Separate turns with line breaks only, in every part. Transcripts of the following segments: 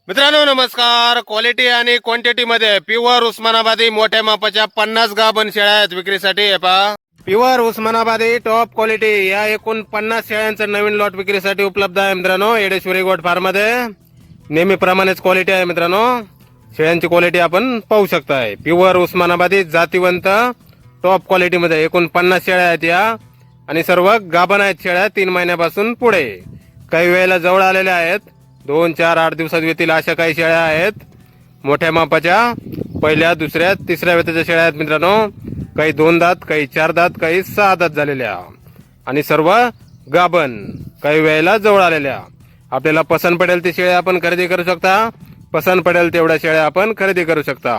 मित्रांनो नमस्कार. क्वालिटी आणि क्वांटिटी मध्ये प्युअर उस्मानाबादी मोठ्या मापाच्या 50 गाभण शेळ्या आहेत विक्रीसाठी. हे पहा, प्युअर उस्मानाबादी टॉप क्वालिटी या एकूण 50 शेळ्यांचं नवीन लॉट विक्रीसाठी उपलब्ध आहे मित्रांनो येडेश्वरी गोट फार्म मध्ये. नेहमीप्रमाणेच क्वालिटी आहे मित्रांनो. शेळ्यांची क्वालिटी आपण पाहू शकताय. प्युअर उस्मानाबादी जातीवंत टॉप क्वालिटी मध्ये एकूण 50 शेळ्या आहेत या, आणि सर्व गाभण आहेत शेळ्या 3 महिन्यापासून पुढे. काही वेळेला जवळ आलेल्या आहेत, 2, 4, 8 दिवसात येतील अशा काही शेळ्या आहेत. मोठ्या मापाच्या पहिल्या, दुसऱ्या, तिसऱ्या वेताच्या शेळ्या आहेत मित्रांनो. काही 2 दात, काही 4 दात, काही 6 दात झालेल्या, आणि सर्व गाभण, काही वेळेला जवळ आलेल्या. आपल्याला पसंत पडेल ती शेळ्या आपण खरेदी करू शकता. पसंत पडेल तेवढ्या शेळ्या आपण खरेदी करू शकता.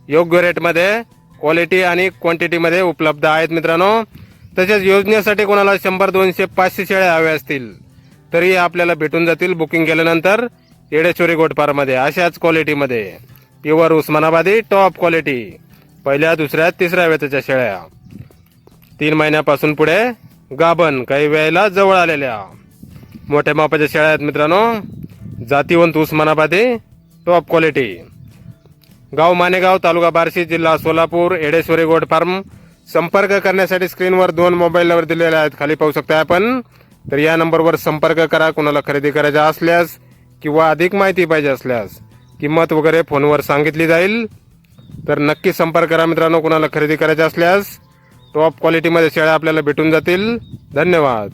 योग्य रेटमध्ये, क्वालिटी आणि क्वांटिटी मध्ये उपलब्ध आहेत मित्रांनो. तसेच योजनेसाठी कोणाला 100, 200, 500 शेळ्या हव्या असतील तरी आपल्याला भेटून जातील बुकिंग केल्यानंतर येडेश्वरी गोट फार्म मध्ये. अशाच क्वालिटी मध्ये प्युअर उस्मानाबादी टॉप क्वालिटी पहिल्या, दुसऱ्या, तिसऱ्या वेताच्या शेळ्या 3 महिन्यापासून पुढे गाभण, काही वेळेला जवळ आलेल्या मोठ्या मापाच्या शेळ्या आहेत मित्रांनो. जातीवंत उस्मानाबादी टॉप क्वालिटी. गाव मानेगाव, तालुका बार्शी, जिल्हा सोलापूर. Yedeshwari goat farm. संपर्क करण्यासाठी स्क्रीनवर 2 मोबाईल नंबर दिलेले आहेत, खाली पाहू शकता आपण. तर या नंबरवर संपर्क करा. कुणाला खरेदी करायचा असल्यास किंवा अधिक माहिती पाहिजे असल्यास, किंमत वगैरे फोनवर सांगितली जाईल. तर नक्की संपर्क करा मित्रांनो. कुणाला खरेदी करायची असल्यास टॉप क्वालिटीमध्ये शेळ्या आपल्याला भेटून जातील. धन्यवाद.